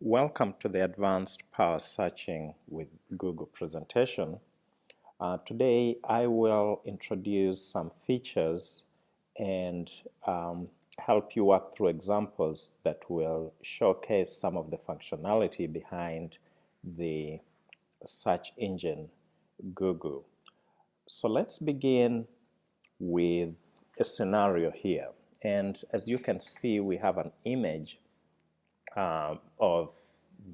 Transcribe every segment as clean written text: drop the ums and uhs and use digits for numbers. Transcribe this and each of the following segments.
Welcome to the Advanced Power Searching with Google presentation. Today I will introduce some features and help you work through examples that will showcase some of the functionality behind the search engine Google. So let's begin with a scenario here. And as you can see, we have an image of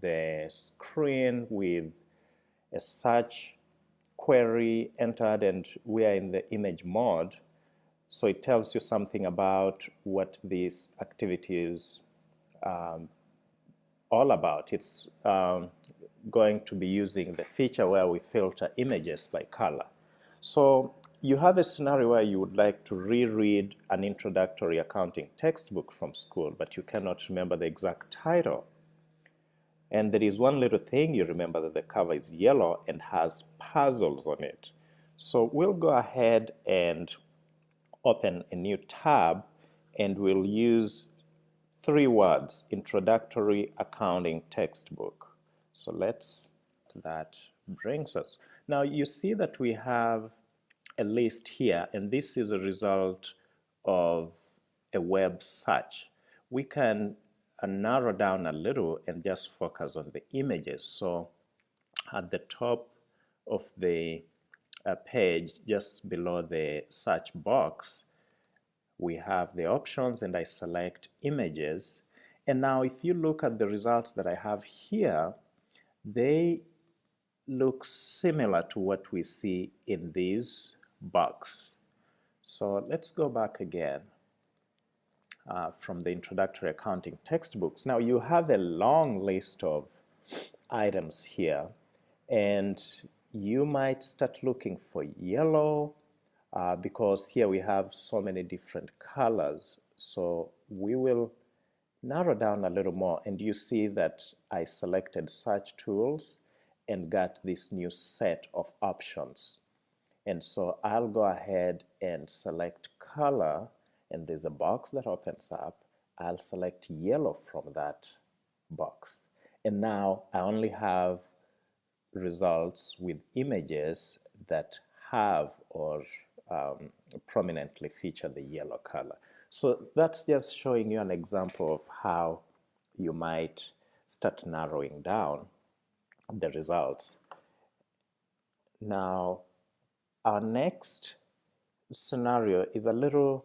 the screen with a search query entered, and we are in the image mode. So it tells you something about what this activity is all about. It's going to be using the feature where we filter images by color. So you have a scenario where you would like to reread an introductory accounting textbook from school, but you cannot remember the exact title. And there is one little thing you remember, that the cover is yellow and has puzzles on it. So we'll go ahead and open a new tab, and we'll use 3 words: introductory accounting textbook. So that brings us. Now you see that we have a list here, and this is a result of a web search. We can narrow down a little and just focus on the images. So at the top of the page, just below the search box, we have the options, and I select images. And now if you look at the results that I have here, they look similar to what we see in this box. So let's go back again from the introductory accounting textbooks. Now you have a long list of items here, and you might start looking for yellow because here we have so many different colors. So we will narrow down a little more, and you see that I selected search tools and got this new set of options. And so I'll go ahead and select color, and there's a box that opens up. I'll select yellow from that box. And now I only have results with images that have or prominently feature the yellow color. So that's just showing you an example of how you might start narrowing down the results. Now, our next scenario is a little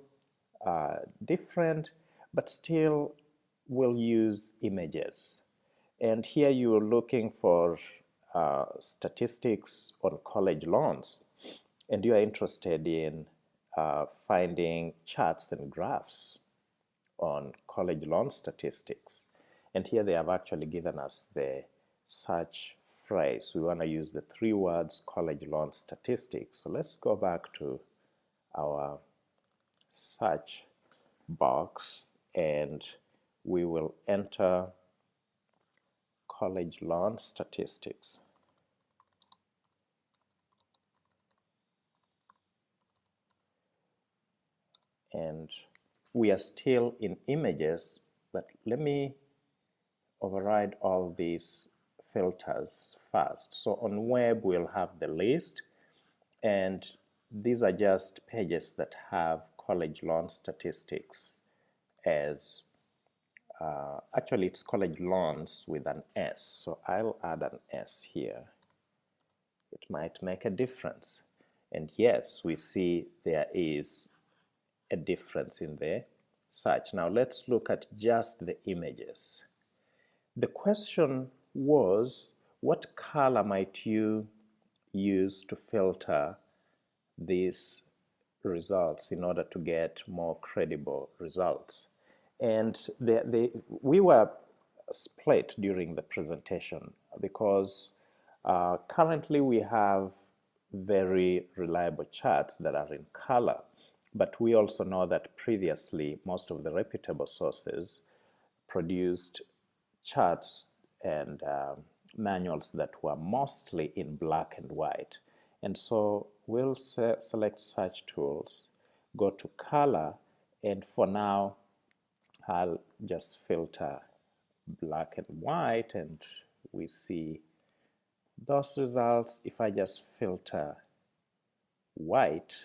different, but still will use images. And here you are looking for statistics on college loans, and you are interested in finding charts and graphs on college loan statistics. And here they have actually given us the search phrase. We want to use the 3 words college loan statistics. So let's go back to our search box, and we will enter college loan statistics. And we are still in images, but let me override all these filters first. So on web, we'll have the list, and these are just pages that have college loan statistics as actually it's college loans with an S, so I'll add an S here. It might make a difference. And yes, we see there is a difference in the search. Now let's look at just the images. The question was, what color might you use to filter these results in order to get more credible results? And we were split during the presentation because currently we have very reliable charts that are in color, but we also know that previously most of the reputable sources produced charts and manuals that were mostly in black and white. And so we'll select search tools, go to color, and for now I'll just filter black and white, and we see those results. If I just filter white,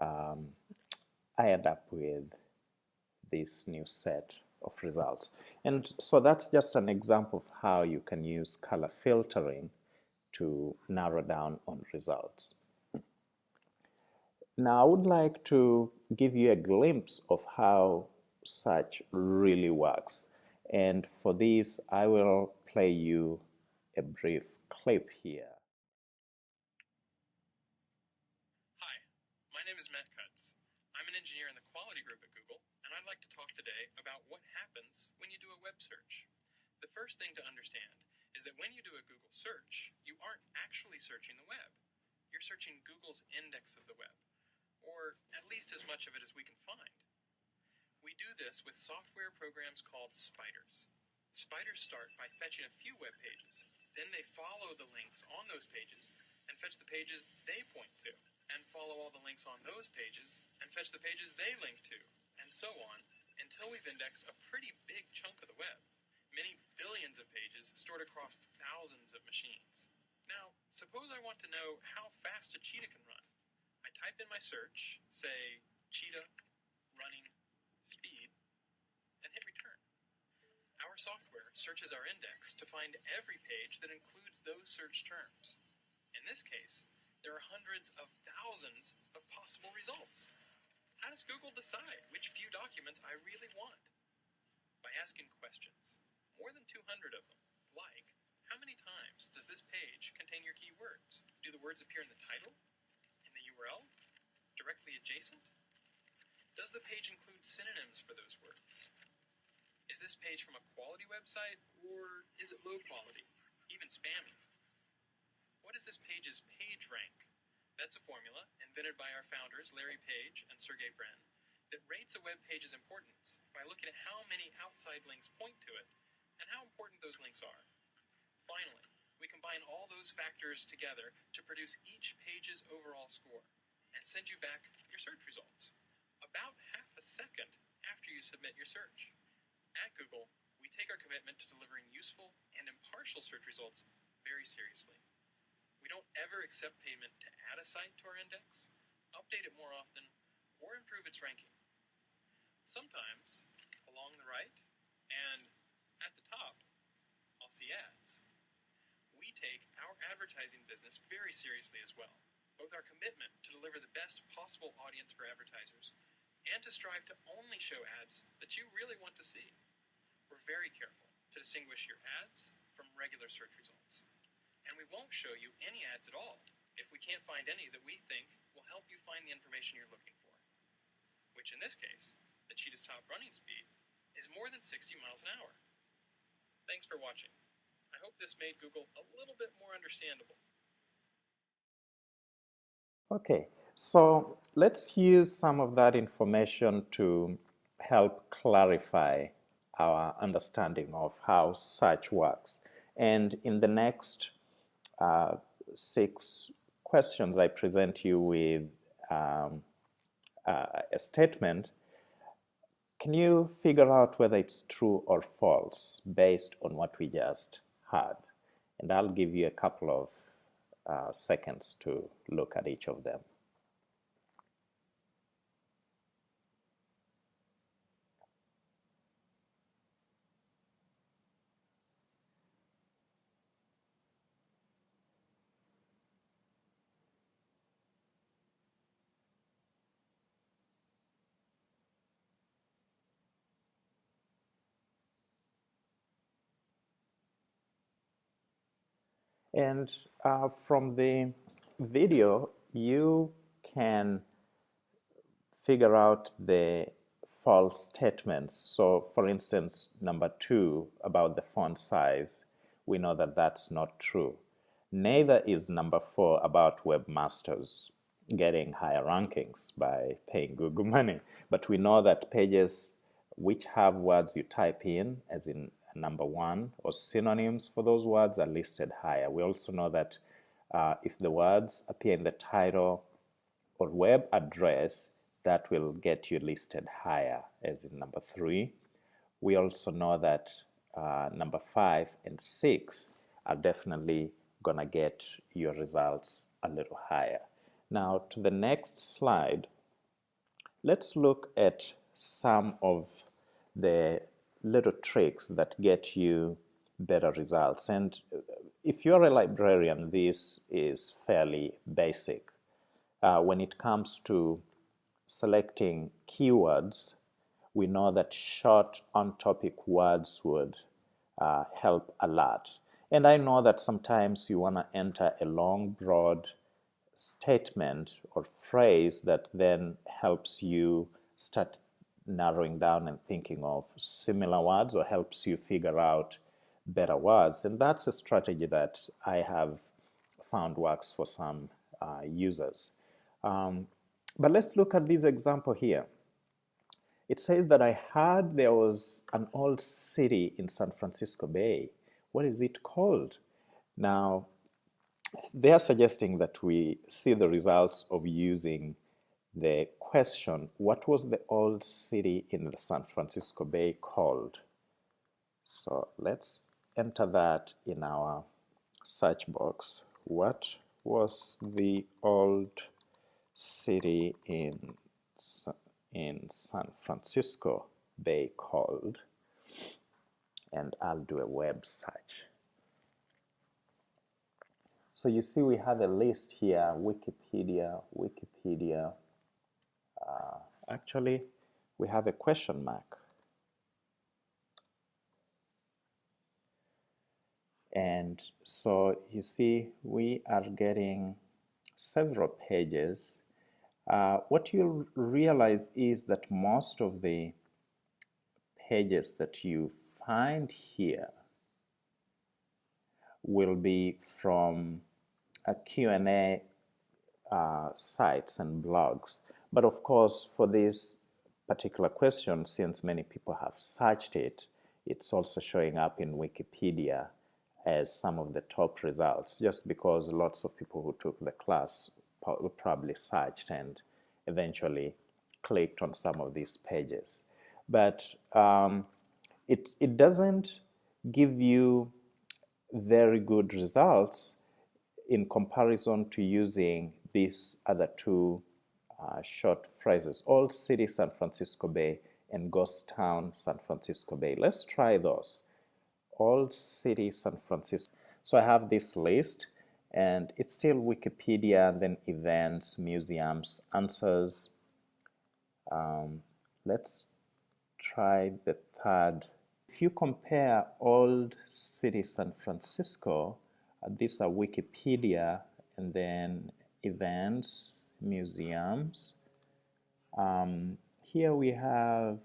I end up with this new set of results. And so that's just an example of how you can use color filtering to narrow down on results. Now I would like to give you a glimpse of how search really works. And for this, I will play you a brief clip here. Hi, my name is Matt Cutts. I'm an engineer in the quality group at Google, and I'd like to talk today about what happens when you do a web search. The first thing to understand is that when you do a Google search, you aren't actually searching the web. You're searching Google's index of the web, or at least as much of it as we can find. We do this with software programs called spiders. Spiders start by fetching a few web pages. Then they follow the links on those pages and fetch the pages they point to, and follow all the links on those pages and fetch the pages they link to, and so on, until we've indexed a pretty big chunk of the web, many billions of pages stored across thousands of machines. Now, suppose I want to know how fast a cheetah can run. I type in my search, say cheetah running speed, and hit return. Our software searches our index to find every page that includes those search terms. In this case, there are hundreds of thousands of possible results. How does Google decide which few documents I really want? By asking questions, more than 200 of them, like, how many times does this page contain your keywords? Do the words appear in the title? In the URL? Directly adjacent? Does the page include synonyms for those words? Is this page from a quality website, or is it low quality, even spammy? What is this page's page rank? That's a formula invented by our founders, Larry Page and Sergey Brin, that rates a web page's importance by looking at how many outside links point to it and how important those links are. Finally, we combine all those factors together to produce each page's overall score and send you back your search results about half a second after you submit your search. At Google, we take our commitment to delivering useful and impartial search results very seriously. We don't ever accept payment to add a site to our index, update it more often, or improve its ranking. Sometimes, along the right and at the top, I'll see ads. We take our advertising business very seriously as well, both our commitment to deliver the best possible audience for advertisers and to strive to only show ads that you really want to see. We're very careful to distinguish your ads from regular search results. And we won't show you any ads at all if we can't find any that we think will help you find the information you're looking for, which in this case, the cheetah's top running speed, is more than 60 miles an hour. Thanks for watching. I hope this made Google a little bit more understandable. Okay, so let's use some of that information to help clarify our understanding of how search works. And in the next 6 questions, I present you with a statement. Can you figure out whether it's true or false based on what we just heard? And I'll give you a couple of seconds to look at each of them. And from the video, you can figure out the false statements. So for instance, number 2 about the font size, we know that that's not true. Neither is number 4 about webmasters getting higher rankings by paying Google money. But we know that pages which have words you type in, as in number 1, or synonyms for those words, are listed higher. We also know that if the words appear in the title or web address, that will get you listed higher, as in number 3. We also know that number 5 and 6 are definitely gonna get your results a little higher. Now to the next slide, let's look at some of the little tricks that get you better results. And if you're a librarian, this is fairly basic. When it comes to selecting keywords, we know that short on-topic words would help a lot. And I know that sometimes you want to enter a long, broad statement or phrase that then helps you start narrowing down and thinking of similar words, or helps you figure out better words. And that's a strategy that I have found works for some users. But let's look at this example here. It says that I heard there was an old city in San Francisco Bay. What is it called? Now, they are suggesting that we see the results of using the question, what was the old city in the San Francisco Bay called? So let's enter that in our search box. What was the old city in San Francisco Bay called? And I'll do a web search. So you see we have a list here, Wikipedia. Actually, we have a question mark. And so you see we are getting several pages. What you'll realize is that most of the pages that you find here will be from Q&A sites and blogs. But of course, for this particular question, since many people have searched it, it's also showing up in Wikipedia as some of the top results, just because lots of people who took the class probably searched and eventually clicked on some of these pages. But it doesn't give you very good results in comparison to using these other two short phrases, Old City San Francisco Bay and Ghost Town San Francisco Bay. Let's try those. Old City San Francisco. So I have this list, and it's still Wikipedia, then events, museums, answers. Let's try the third. If you compare Old City San Francisco, these are Wikipedia, and then events, museums. Here we have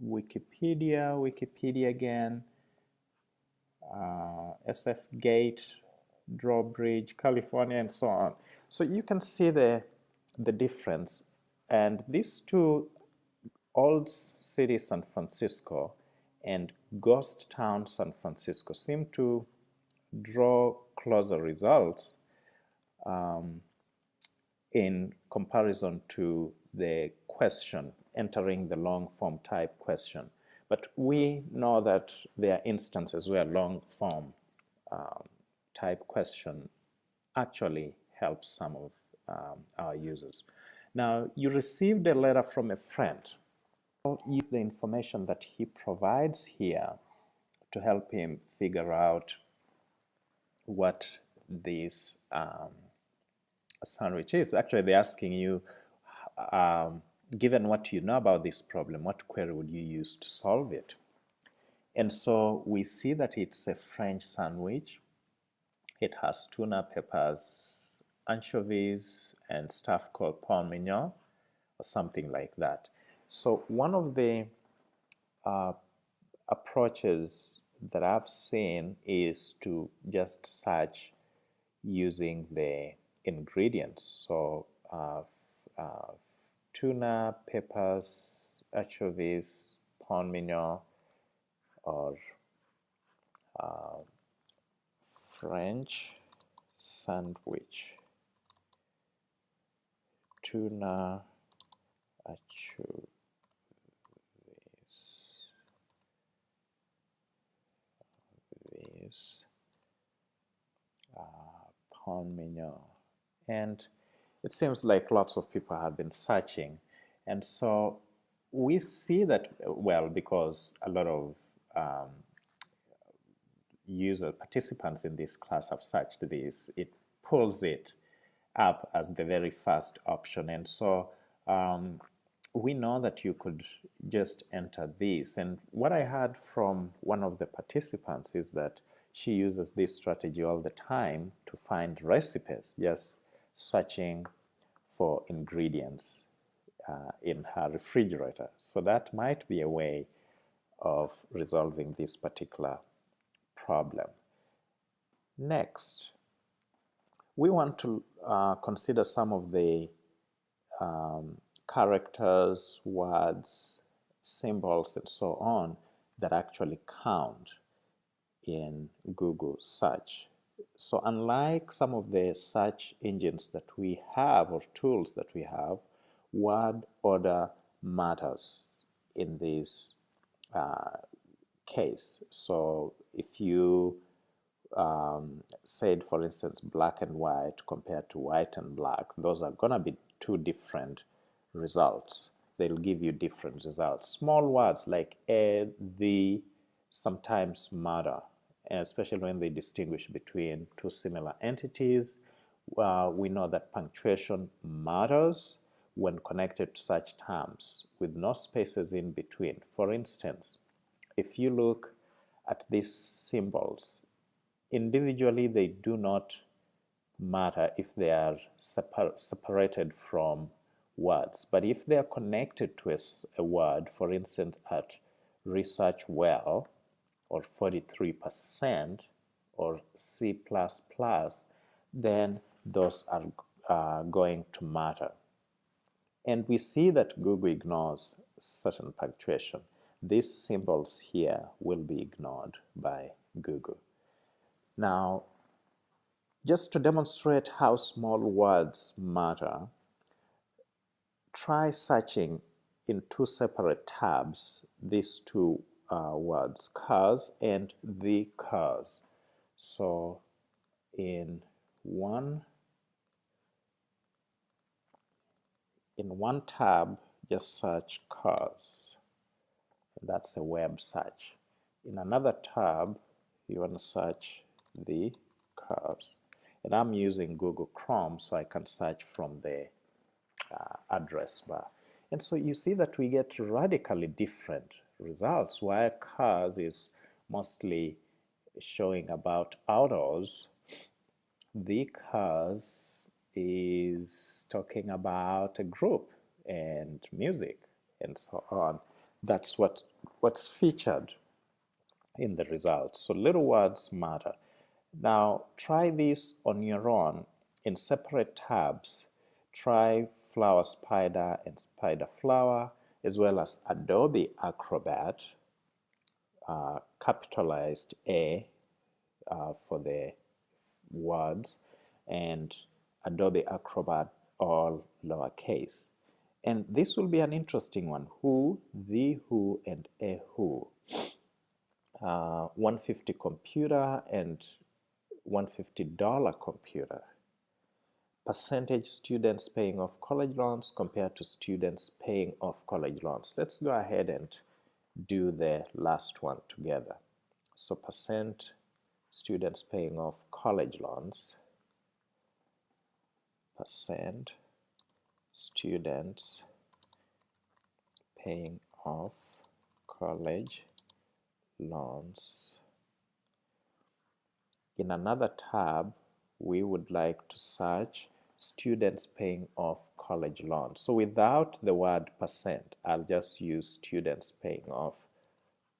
Wikipedia again, SF Gate, Drawbridge, California, and so on. So you can see the difference. And these two, Old City San Francisco and Ghost Town San Francisco, seem to draw closer results in comparison to the question, entering the long form type question. But we know that there are instances where long form type question actually helps some of our users. Now, you received a letter from a friend. Use the information that he provides here to help him figure out what this sandwich is. Actually, they're asking you, given what you know about this problem, what query would you use to solve it? And so we see that it's a French sandwich. It has tuna, peppers, anchovies, and stuff called pain mignon, or something like that. So one of the approaches that I've seen is to just search using the ingredients. So tuna, peppers, anchovies, pain mignon, or French sandwich, tuna, anchovies, is pawn mignon. And it seems like lots of people have been searching. And so we see that, well, because a lot of user participants in this class have searched this, it pulls it up as the very first option. And so we know that you could just enter this. And what I heard from one of the participants is that she uses this strategy all the time to find recipes, just searching for ingredients in her refrigerator. So that might be a way of resolving this particular problem. Next, we want to consider some of the characters, words, symbols, and so on that actually count in Google search. So unlike some of the search engines that we have or tools that we have, word order matters in this case. So if you said, for instance, black and white compared to white and black, those are going to be two different results. They'll give you different results. Small words like a, the, sometimes matter, especially when they distinguish between two similar entities. We know that punctuation matters when connected to such terms with no spaces in between. For instance, if you look at these symbols, individually they do not matter if they are separated from words. But if they are connected to a word, for instance, at research well, or 43%, or C++, then those are going to matter. And we see that Google ignores certain punctuation. These symbols here will be ignored by Google. Now, just to demonstrate how small words matter, try searching in two separate tabs these two words, cars and the cars. So in one tab, just search cars. That's a web search. In another tab, you want to search the cars. And I'm using Google Chrome, so I can search from the address bar. And so you see that we get radically different results. While cars is mostly showing about autos, the cars is talking about a group and music and so on. That's what's featured in the results. So little words matter. Now try this on your own in separate tabs. Try Flower Spider and Spider Flower, as well as Adobe Acrobat, capitalized A for the words, and Adobe Acrobat all lowercase. And this will be an interesting one. Who, the who, and a who. 150 computer and $150 computer. Percentage students paying off college loans compared to students paying off college loans. Let's go ahead and do the last one together. So percent students paying off college loans, percent students paying off college loans. In another tab, we would like to search students paying off college loans. So without the word percent, I'll just use students paying off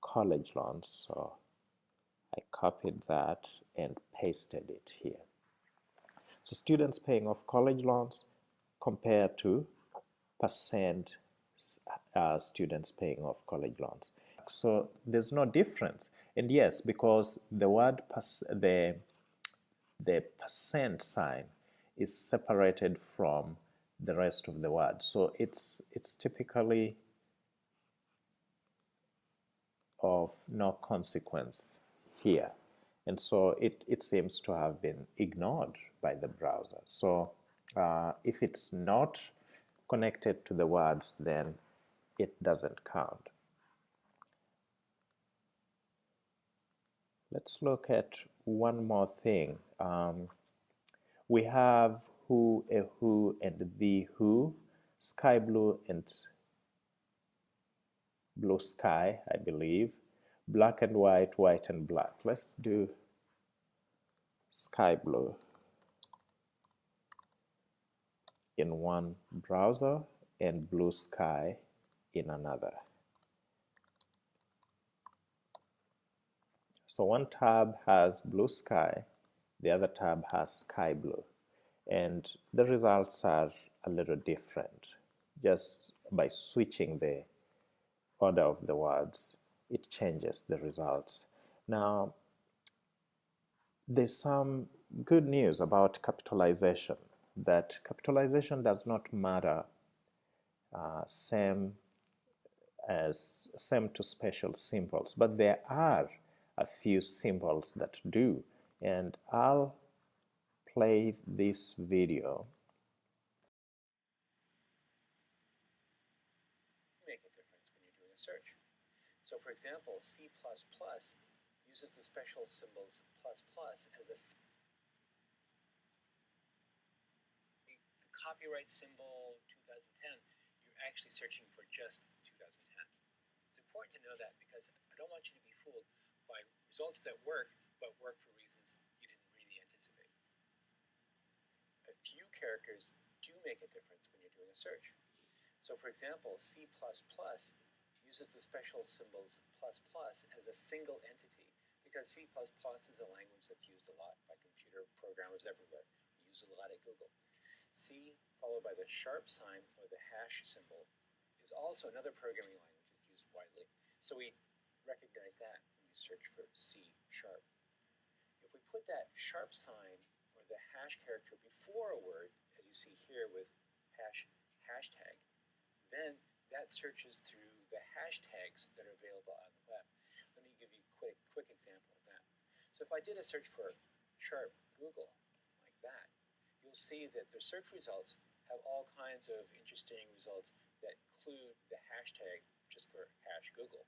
college loans. So I copied that and pasted it here. So students paying off college loans compared to percent students paying off college loans. So there's no difference. And yes, because the word the percent sign is separated from the rest of the word. So it's typically of no consequence here. and so it seems to have been ignored by the browser. So if it's not connected to the words, then it doesn't count. Let's look at one more thing. We have who, a who, and the who, sky blue and blue sky, I believe, black and white, white and black. Let's do sky blue in one browser and blue sky in another. So one tab has blue sky, the other tab has sky blue, and the results are a little different. Just by switching the order of the words, it changes the results. Now, there's some good news about capitalization, that capitalization does not matter same to special symbols, but there are a few symbols that do, and I'll play this video. Make a difference when you're doing a search. So for example, C++ uses the special symbols plus as a the copyright symbol 2010, you're actually searching for just 2010. It's important to know that because I don't want you to be fooled by results that work, but work for reasons you didn't really anticipate. A few characters do make a difference when you're doing a search. So for example, C++ uses the special symbols plus as a single entity because C++ is a language that's used a lot by computer programmers everywhere. We use it a lot at Google. C followed by the sharp sign or the hash symbol is also another programming language that's used widely. So we recognize that when we search for C#. If we put that sharp sign or the hash character before a word, as you see here with hashtag, then that searches through the hashtags that are available on the web. Let me give you a quick example of that. So if I did a search for sharp Google like that, you'll see that the search results have all kinds of interesting results that include the hashtag just for #Google.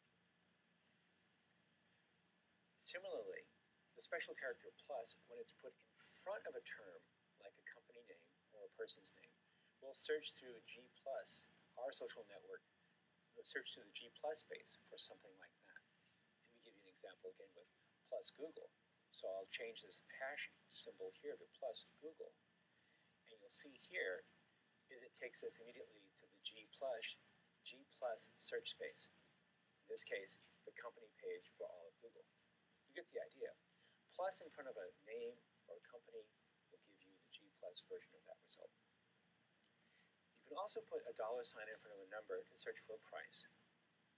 Similarly, the special character plus, when it's put in front of a term like a company name or a person's name, will search through G+, our social network, will search through the G+ space for something like that. Let me give you an example again with plus Google. So I'll change this hash symbol here to plus Google. And you'll see here is it takes us immediately to the G+ search space. In this case, the company page for all of Google. You get the idea. Plus in front of a name or a company will give you the G+ version of that result. You can also put a $sign in front of a number to search for a price,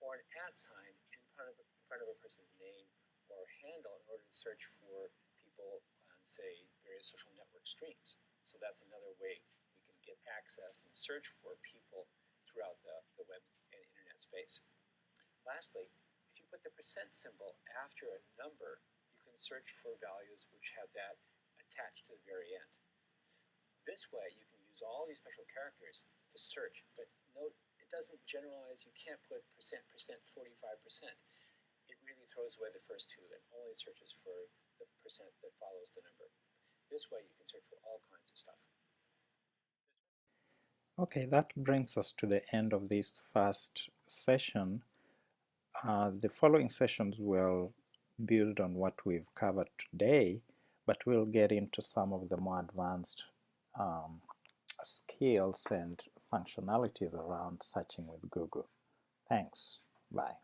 or an @ sign in front of a person's name or handle in order to search for people on, say, various social network streams. So that's another way we can get access and search for people throughout the web and internet space. Lastly, if you put the % symbol after a number, you can search for values which have that attached to the very end. This way, you can use all these special characters to search, but note it doesn't generalize. You can't put %, 45%. It really throws away the first two and only searches for the % that follows the number. This way, you can search for all kinds of stuff. Okay, that brings us to the end of this first session. The following sessions will build on what we've covered today, but we'll get into some of the more advanced skills and functionalities around searching with Google. Thanks. Bye.